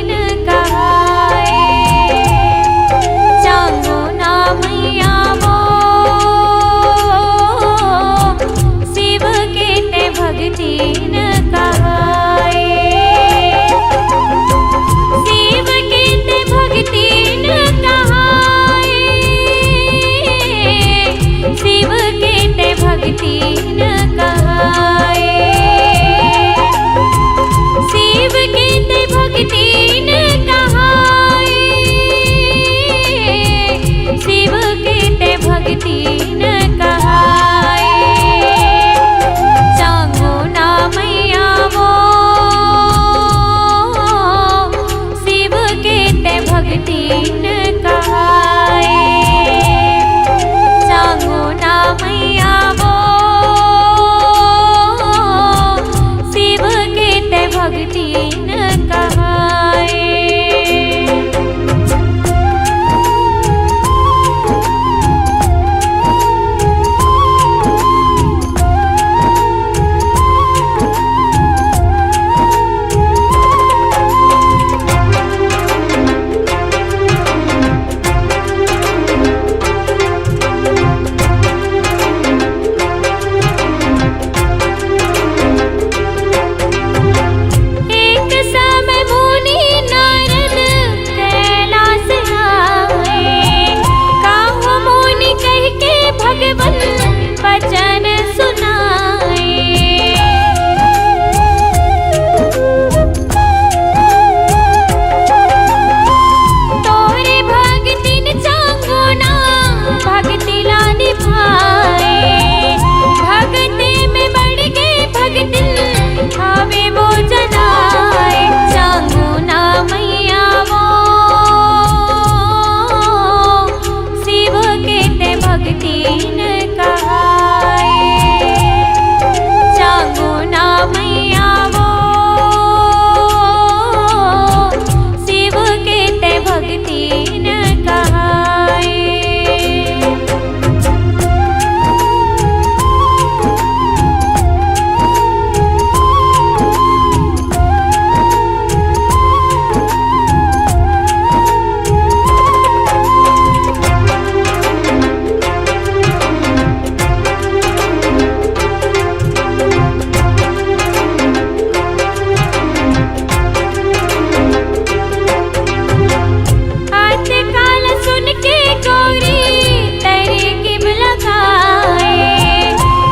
न कहाए। चांगो ना मैया वो शिव के ते भक्ति न कहाए। शिव के ते भक्ति न कहाए। शिव के ते भक्ति न कहाए। शिव के ते भक्ति न कहाए। शिव के ते भक्ति न कहाए। चांगो ना मैया वो शिव के ते भक्ति न कहाए। चांगो ना मैया वो शिव के ते भक्ति न कहाए। एक समय मुनि नारद कैलाश आए। काहू मुनि कह के भगवन वचन सुनाए। तोरे भगतिन चांगो ना भक्ति ला निभाए। भगति में बढ़ गए भगतिन हमें वो जनाए। चांगो ना मैया वो शिव के ते भक्ति न कहाए। चांगो ना मैया वो शिव के ते भक्ति न कहाए। हाथ काल सुन के गौरी तेरे किब लगाए।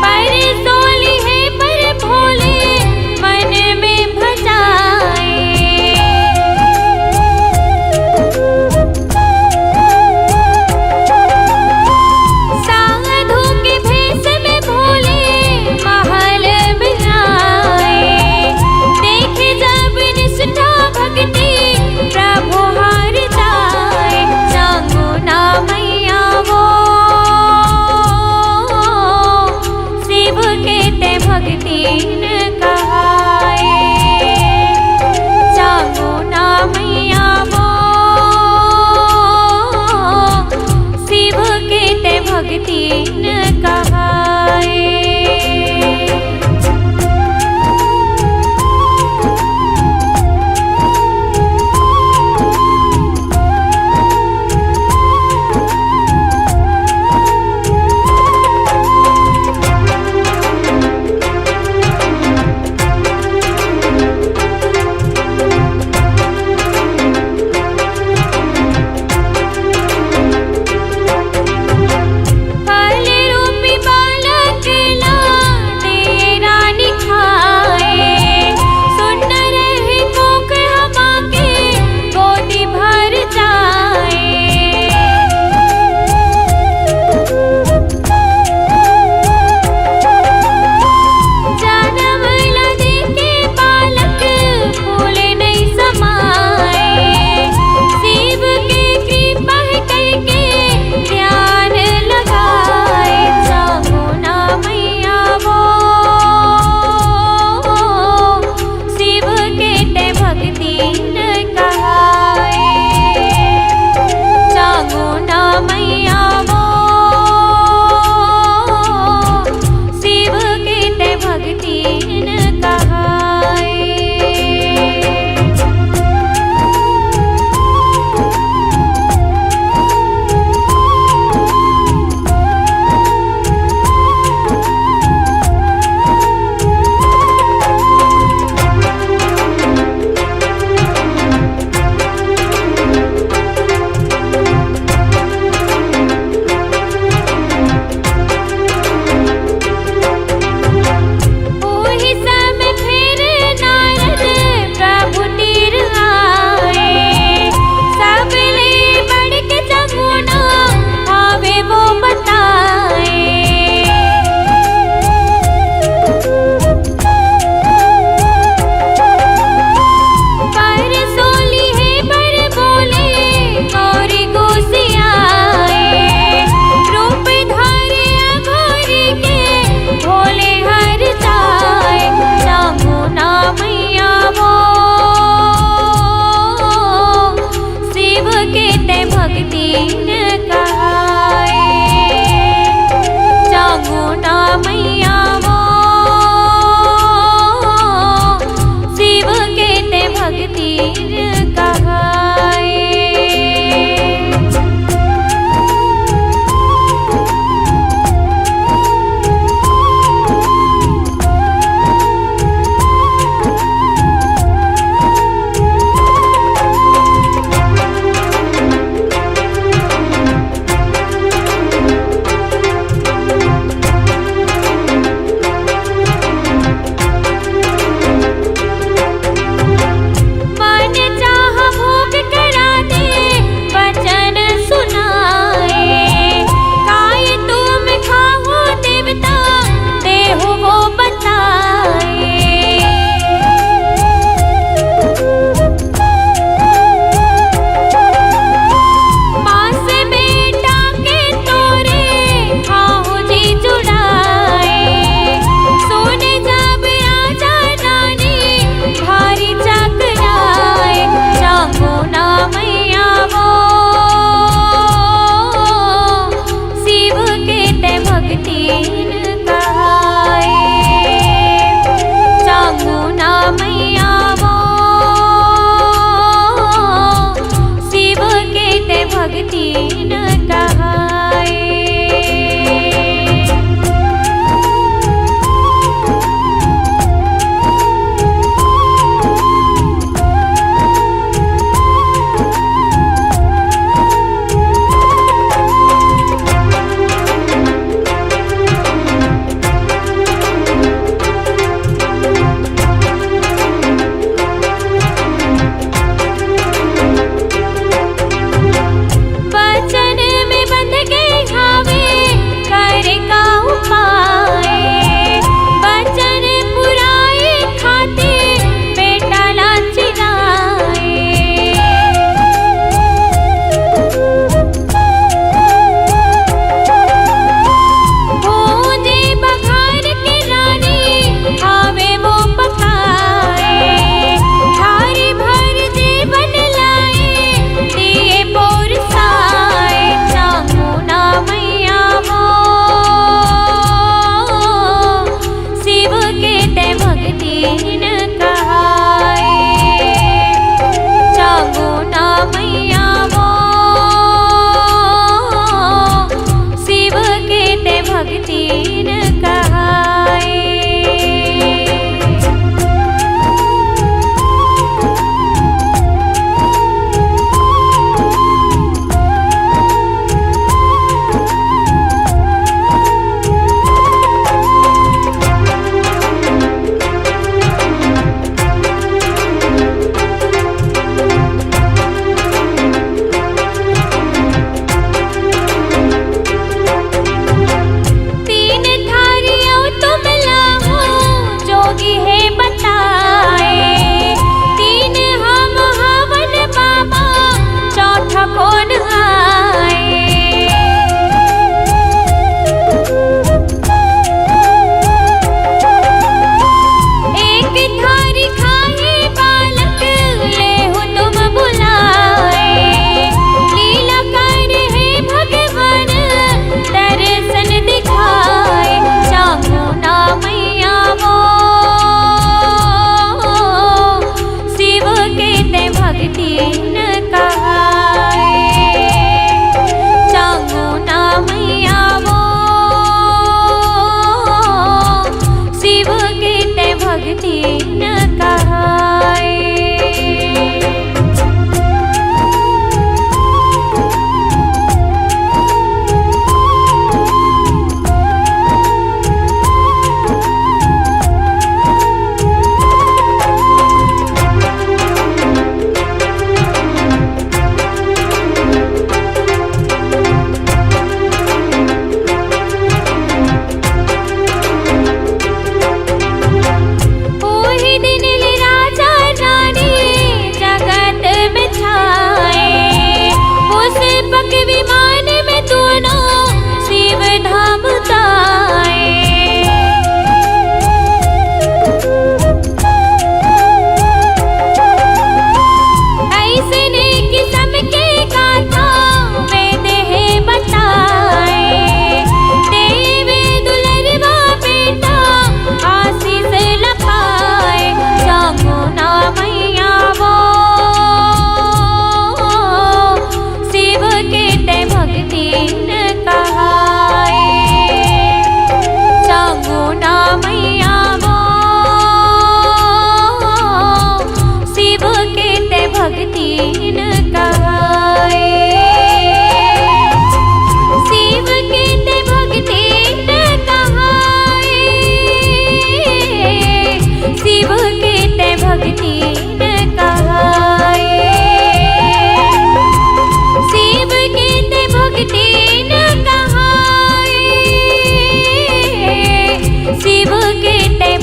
पर सोली है पर भोले मन में भजाए। साधु के भेष में भोले महल में आए। देखे जब निष्ठा भक्ति प्रभु हार जाए। चांगो ना मैया वो शिव के ते भक्ति न कहाए। चांगो ना मैया वो शिव के ते भक्ति न कहाए। न कहाए। जागो ना मैया वो शिव के ते भक्ति न कहाए।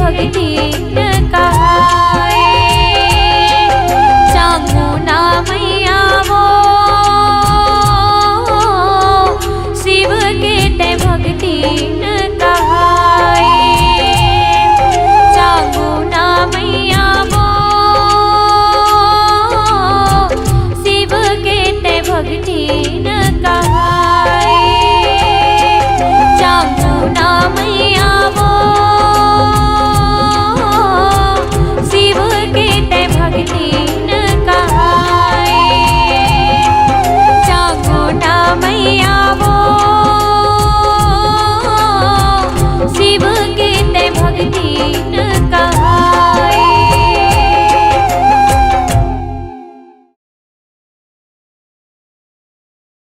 भक्ति।